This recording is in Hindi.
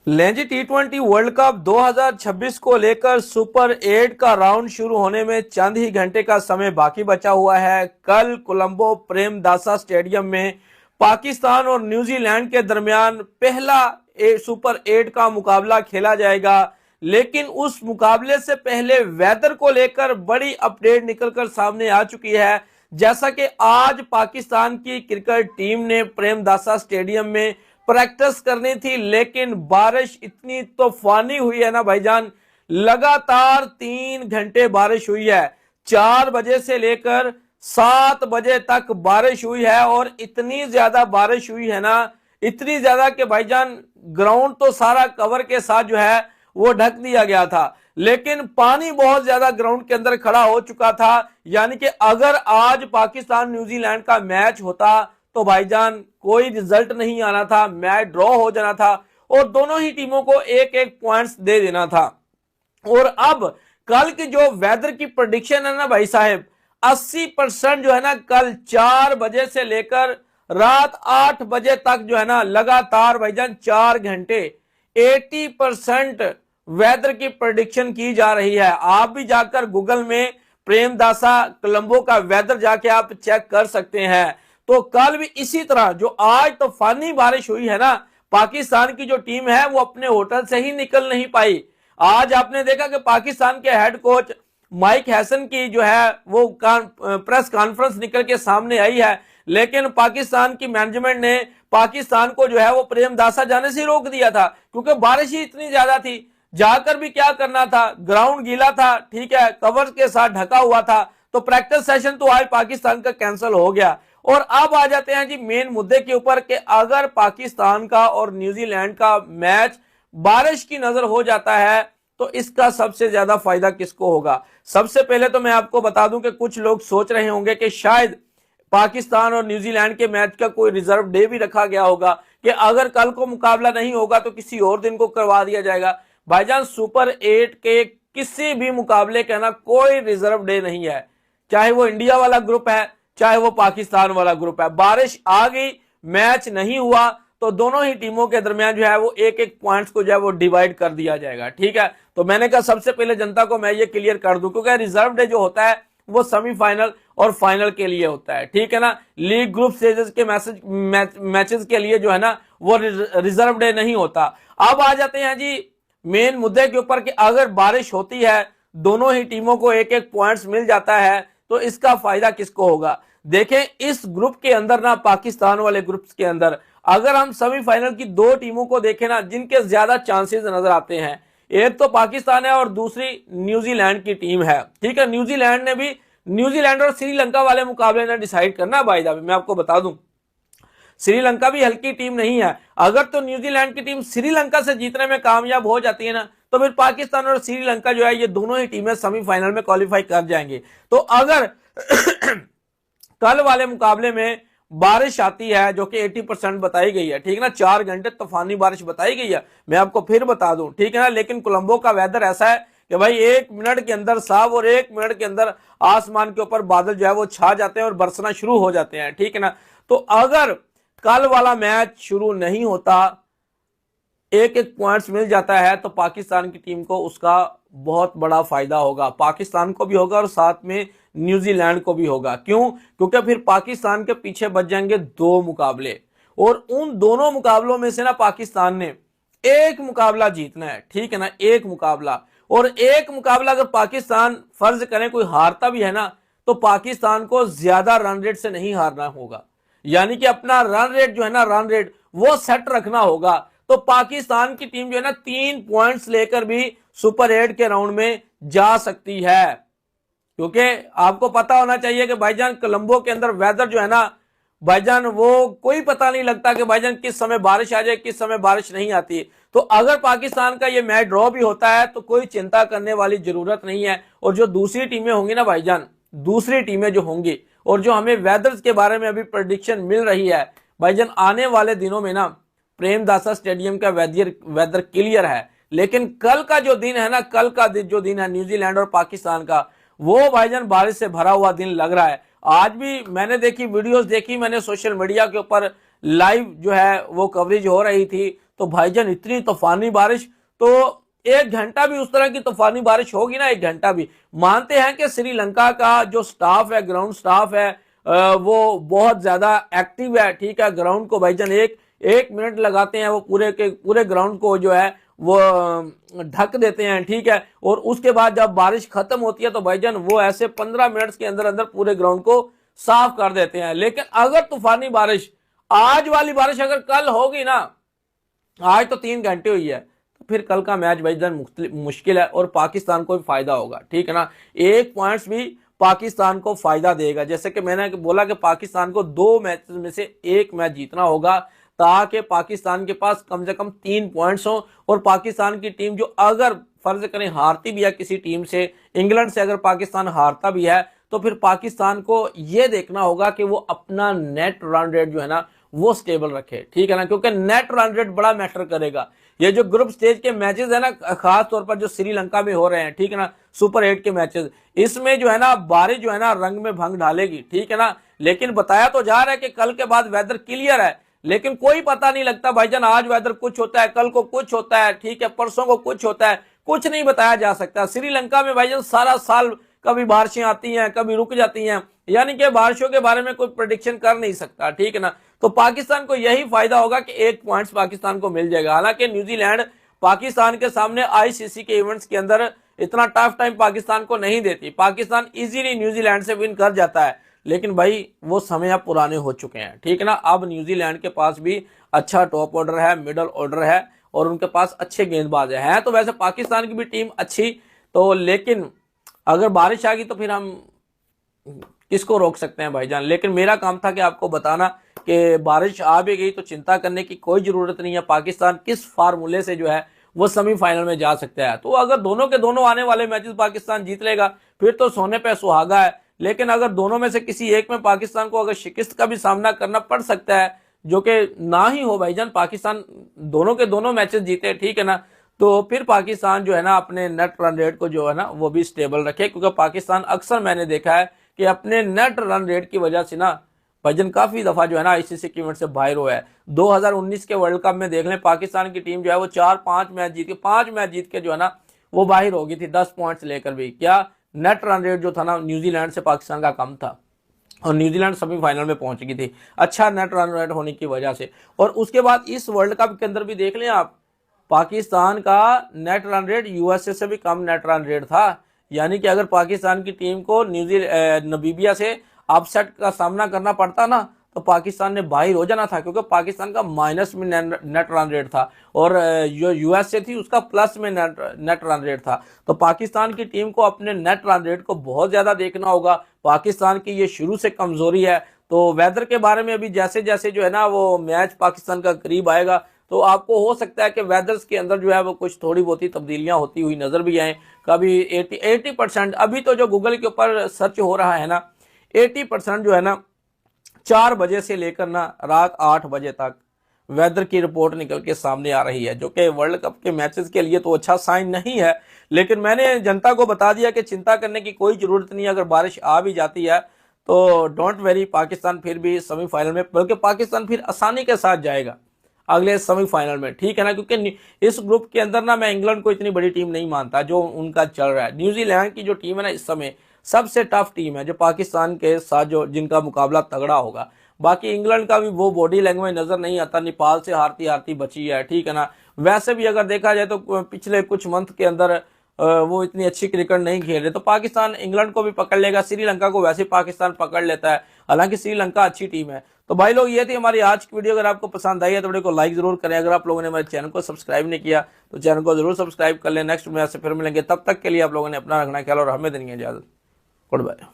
लें जी, T20 वर्ल्ड कप 2026 को लेकर सुपर 8 का राउंड शुरू होने में चंद ही घंटे का समय बाकी बचा हुआ है। कल कोलंबो प्रेमदासा स्टेडियम में पाकिस्तान और न्यूजीलैंड के दरमियान पहला सुपर 8 का मुकाबला खेला जाएगा। लेकिन उस मुकाबले से पहले वेदर को लेकर बड़ी अपडेट निकलकर सामने आ चुकी है। जैसा कि आज पाकिस्तान की क्रिकेट टीम ने प्रेमदासा स्टेडियम में प्रैक्टिस करनी थी, लेकिन बारिश इतनी तूफानी हुई है ना भाईजान, लगातार 3 घंटे बारिश हुई है। 4 बजे से लेकर 7 बजे तक बारिश हुई है और इतनी ज्यादा बारिश हुई है ना, इतनी ज्यादा कि भाईजान ग्राउंड तो सारा कवर के साथ जो है वो ढक दिया गया था, लेकिन पानी बहुत ज्यादा ग्राउंड के अंदर खड़ा हो चुका था। यानी कि अगर आज पाकिस्तान न्यूजीलैंड का मैच होता तो भाईजान कोई रिजल्ट नहीं आना था, मैच ड्रॉ हो जाना था और दोनों ही टीमों को एक एक पॉइंट्स दे देना था। और अब कल की जो वेदर की प्रेडिक्शन है ना भाई साहब, 80% जो है ना कल 4 बजे से लेकर रात 8 बजे तक जो है ना लगातार भाईजान 4 घंटे 80% वेदर की प्रेडिक्शन की जा रही है। आप भी जाकर गूगल में प्रेमदासा कोलंबो का वेदर जाके आप चेक कर सकते हैं। तो कल भी इसी तरह जो आज तूफानी बारिश हुई है ना, पाकिस्तान की जो टीम है वो अपने होटल से ही निकल नहीं पाई। आज आपने देखा कि पाकिस्तान के हेड कोच माइक हैसन की जो है वो प्रेस कॉन्फ्रेंस निकल के सामने आई है, लेकिन पाकिस्तान की मैनेजमेंट ने पाकिस्तान को जो है वो प्रेमदासा जाने से रोक दिया था, क्योंकि बारिश ही इतनी ज्यादा थी। जाकर भी क्या करना था, ग्राउंड गीला था, ठीक है, कवर के साथ ढका हुआ था, तो प्रैक्टिस सेशन तो आज पाकिस्तान का कैंसिल हो गया। और अब आ जाते हैं जी मेन मुद्दे के ऊपर कि अगर पाकिस्तान का और न्यूजीलैंड का मैच बारिश की नजर हो जाता है तो इसका सबसे ज्यादा फायदा किसको होगा। सबसे पहले तो मैं आपको बता दूं कि कुछ लोग सोच रहे होंगे कि शायद पाकिस्तान और न्यूजीलैंड के मैच का कोई रिजर्व डे भी रखा गया होगा कि अगर कल को मुकाबला नहीं होगा तो किसी और दिन को करवा दिया जाएगा। भाईजान सुपर 8 के किसी भी मुकाबले का ना कोई रिजर्व डे नहीं है, चाहे वो इंडिया वाला ग्रुप है चाहे वो पाकिस्तान वाला ग्रुप है। बारिश आ गई, मैच नहीं हुआ तो दोनों ही टीमों के दरमियान जो है वो एक एक पॉइंट्स को जो है वो डिवाइड कर दिया जाएगा, ठीक है। तो मैंने कहा सबसे पहले जनता को मैं ये क्लियर कर दूं, क्योंकि रिजर्व डे जो होता है वो सेमीफाइनल और फाइनल के लिए होता है, ठीक है ना। लीग ग्रुप स्टेजेस के मैचेस के लिए जो है ना वो रिजर्व डे नहीं होता। अब आ जाते हैं जी मेन मुद्दे के ऊपर कि अगर बारिश होती है, दोनों ही टीमों को एक एक पॉइंट्स मिल जाता है, तो इसका फायदा किसको होगा। देखें इस ग्रुप के अंदर ना, पाकिस्तान वाले ग्रुप्स के अंदर अगर हम सेमीफाइनल की 2 टीमों को देखें ना, जिनके ज्यादा चांसेस नजर आते हैं, एक तो पाकिस्तान है और दूसरी न्यूजीलैंड की टीम है, ठीक है। न्यूजीलैंड और श्रीलंका वाले मुकाबले ने डिसाइड करना भाई साहब। मैं आपको बता दूं श्रीलंका भी हल्की टीम नहीं है। अगर तो न्यूजीलैंड की टीम श्रीलंका से जीतने में कामयाब हो जाती है ना, तो फिर पाकिस्तान और श्रीलंका जो है ये दोनों ही टीमें सेमीफाइनल में क्वालिफाई कर जाएंगे। तो अगर कल वाले मुकाबले में बारिश आती है जो कि 80% बताई गई है, ठीक है ना, 4 घंटे तूफानी बारिश बताई गई है, मैं आपको फिर बता दूं, ठीक है ना। लेकिन कोलंबो का वेदर ऐसा है कि भाई 1 मिनट के अंदर साफ और 1 मिनट के अंदर आसमान के ऊपर बादल जो है वो छा जाते हैं और बरसना शुरू हो जाते हैं, ठीक है ना। तो अगर कल वाला मैच शुरू नहीं होता, एक एक पॉइंट्स मिल जाता है, तो पाकिस्तान की टीम को उसका बहुत बड़ा फायदा होगा, पाकिस्तान को भी होगा और साथ में न्यूजीलैंड को भी होगा। क्यों? क्योंकि फिर पाकिस्तान के पीछे बच जाएंगे 2 मुकाबले और उन दोनों मुकाबलों में से ना पाकिस्तान ने एक मुकाबला जीतना है, ठीक है ना, एक मुकाबला। और एक मुकाबला अगर पाकिस्तान फर्ज करें कोई हारता भी है ना, तो पाकिस्तान को ज्यादा रन रेट से नहीं हारना होगा, यानी कि अपना रन रेट जो है ना, रन रेट वो सेट रखना होगा। तो पाकिस्तान की टीम जो है ना 3 पॉइंट्स लेकर भी सुपर 8 के राउंड में जा सकती है, क्योंकि आपको पता होना चाहिए कि भाईजान कोलंबो के अंदर वेदर जो है ना भाईजान वो कोई पता नहीं लगता कि भाईजान किस समय बारिश आ जाए, किस समय बारिश नहीं आती। तो अगर पाकिस्तान का ये मैच ड्रॉ भी होता है तो कोई चिंता करने वाली जरूरत नहीं है। और जो दूसरी टीमें होंगी ना भाईजान, दूसरी टीमें जो होंगी और जो हमें वेदर के बारे में अभी प्रेडिक्शन मिल रही है भाईजान, आने वाले दिनों में ना प्रेमदासा स्टेडियम का वेदर क्लियर है। लेकिन कल का जो दिन है ना, कल का जो दिन है न्यूजीलैंड और पाकिस्तान का, वो भाईजान बारिश से भरा हुआ दिन लग रहा है। आज भी मैंने देखी वीडियोस देखी, मैंने सोशल मीडिया के ऊपर लाइव जो है वो कवरेज हो रही थी, तो भाईजान इतनी तूफानी बारिश, तो 1 घंटा भी उस तरह की तूफानी बारिश होगी ना, 1 घंटा भी, मानते हैं कि श्रीलंका का जो स्टाफ है, ग्राउंड स्टाफ है, वो बहुत ज्यादा एक्टिव है, ठीक है। ग्राउंड को भाईजान एक मिनट लगाते हैं, वो पूरे के पूरे ग्राउंड को जो है वो ढक देते हैं, ठीक है। और उसके बाद जब बारिश खत्म होती है तो भाईजान वो ऐसे 15 मिनट के अंदर अंदर पूरे ग्राउंड को साफ कर देते हैं। लेकिन अगर तूफानी बारिश, आज वाली बारिश अगर कल होगी ना, आज तो 3 घंटे हुई है, तो फिर कल का मैच भाईजान मुश्किल है और पाकिस्तान को भी फायदा होगा, ठीक है ना। 1 पॉइंट्स भी पाकिस्तान को फायदा देगा। जैसे कि मैंने बोला कि पाकिस्तान को 2 मैच में से 1 मैच जीतना होगा ताकि पाकिस्तान के पास कम से कम 3 पॉइंट्स हो। और पाकिस्तान की टीम जो अगर फर्ज करें हारती भी है किसी टीम से, इंग्लैंड से अगर पाकिस्तान हारता भी है, तो फिर पाकिस्तान को यह देखना होगा कि वो अपना नेट रन रेट जो है ना वो स्टेबल रखे, ठीक है ना, क्योंकि नेट रन रेट बड़ा मैटर करेगा। ये जो ग्रुप स्टेज के मैचेस है ना, खास तौर पर जो श्रीलंका में हो रहे हैं, ठीक है ना, सुपर 8 के मैचेस, इसमें जो है ना बारिश जो है ना रंग में भंग डालेगी, ठीक है ना। लेकिन बताया तो जा रहा है कि कल के बाद वेदर क्लियर है, लेकिन कोई पता नहीं लगता भाईजान, आज वेदर कुछ होता है, कल को कुछ होता है, ठीक है, परसों को कुछ होता है, कुछ नहीं बताया जा सकता। श्रीलंका में भाईजान सारा साल कभी बारिशें आती हैं, कभी रुक जाती हैं, यानी कि बारिशों के बारे में कोई प्रेडिक्शन कर नहीं सकता, ठीक है ना। तो पाकिस्तान को यही फायदा होगा कि 1 पॉइंट्स पाकिस्तान को मिल जाएगा। हालांकि न्यूजीलैंड पाकिस्तान के सामने आईसीसी के इवेंट्स के अंदर इतना टफ टाइम पाकिस्तान को नहीं देती, पाकिस्तान इजीली न्यूजीलैंड से विन कर जाता है। लेकिन भाई वो समय अब पुराने हो चुके हैं, ठीक है ना। अब न्यूजीलैंड के पास भी अच्छा टॉप ऑर्डर है, मिडल ऑर्डर है, और उनके पास अच्छे गेंदबाज हैं। तो वैसे पाकिस्तान की भी टीम अच्छी, तो लेकिन अगर बारिश आ गई तो फिर हम किसको रोक सकते हैं भाईजान। लेकिन मेरा काम था कि आपको बताना कि बारिश आ भी गई तो चिंता करने की कोई जरूरत नहीं है। पाकिस्तान किस फार्मूले से जो है वो सेमीफाइनल में जा सकता है। तो अगर दोनों के दोनों आने वाले मैचेस पाकिस्तान जीत लेगा फिर तो सोने पे सुहागा है। लेकिन अगर दोनों में से किसी एक में पाकिस्तान को अगर शिकस्त का भी सामना करना पड़ सकता है, जो कि ना ही हो भाईजान, पाकिस्तान दोनों के दोनों मैचेस जीते, ठीक है ना, तो फिर पाकिस्तान जो है ना अपने नेट रन रेट को जो है ना वो भी स्टेबल रखे। क्योंकि पाकिस्तान अक्सर मैंने देखा है कि अपने नेट रन रेट की वजह से ना भाईजान काफी दफा जो है ना आईसीसी की इवेंट से बाहर हुआ है। 2019 के वर्ल्ड कप में देख लें, पाकिस्तान की टीम जो है वो 4-5 मैच जीत के 5 मैच जीत के जो है ना वो बाहर हो गई थी 10 पॉइंट्स लेकर भी। क्या नेट रन रेट जो था ना न्यूजीलैंड से पाकिस्तान का कम था और न्यूजीलैंड सेमीफाइनल में पहुंच गई थी अच्छा नेट रन रेट होने की वजह से। और उसके बाद इस वर्ल्ड कप के अंदर भी देख लें आप, पाकिस्तान का नेट रन रेट यूएसए से भी कम नेट रन रेट था। यानी कि अगर पाकिस्तान की टीम को नमीबिया से अपसेट का सामना करना पड़ता ना तो पाकिस्तान ने बाहर हो जाना था, क्योंकि पाकिस्तान का माइनस में नेट रन रेट था और जो यूएसए थी उसका प्लस में नेट रन रेट था। तो पाकिस्तान की टीम को अपने नेट रन रेट को बहुत ज्यादा देखना होगा। पाकिस्तान की ये शुरू से कमजोरी है। तो वेदर के बारे में अभी जैसे जैसे जो है ना वो मैच पाकिस्तान का करीब आएगा तो आपको हो सकता है कि वेदर्स के अंदर जो है वो कुछ थोड़ी बहुत ही तब्दीलियां होती हुई नजर भी आए। कभी 80% अभी तो जो गूगल के ऊपर सर्च हो रहा है ना 80% जो है ना 4 बजे से लेकर ना रात 8 बजे तक वेदर की रिपोर्ट निकल के सामने आ रही है, जो कि वर्ल्ड कप के मैचेस के लिए तो अच्छा साइन नहीं है। लेकिन मैंने जनता को बता दिया कि चिंता करने की कोई जरूरत नहीं है। अगर बारिश आ भी जाती है तो डोंट वेरी, पाकिस्तान फिर भी सेमीफाइनल में, बल्कि पाकिस्तान फिर आसानी के साथ जाएगा अगले सेमीफाइनल में, ठीक है ना। क्योंकि इस ग्रुप के अंदर ना मैं इंग्लैंड को इतनी बड़ी टीम नहीं मानता जो उनका चल रहा है। न्यूजीलैंड की जो टीम है ना इस समय सबसे टफ टीम है जो पाकिस्तान के साथ जो जिनका मुकाबला तगड़ा होगा। बाकी इंग्लैंड का भी वो बॉडी लैंग्वेज नजर नहीं आता, नेपाल से हारती हारती बची है, ठीक है ना। वैसे भी अगर देखा जाए तो पिछले कुछ मंथ के अंदर वो इतनी अच्छी क्रिकेट नहीं खेल रहे। तो पाकिस्तान इंग्लैंड को भी पकड़ लेगा, श्रीलंका को वैसे पाकिस्तान पकड़ लेता है, हालांकि श्रीलंका अच्छी टीम है। तो भाई लोग ये थी हमारी आज की वीडियो। अगर आपको पसंद आई है तो वीडियो को लाइक जरूर करें। अगर आप लोगों ने हमारे चैनल को सब्सक्राइब नहीं किया तो चैनल को जरूर सब्सक्राइब कर लें। नेक्स्ट में से फिर मिलेंगे, तब तक के लिए आप लोगों ने अपना रखना ख्याल और हमें देनी इजाजत। Good bye.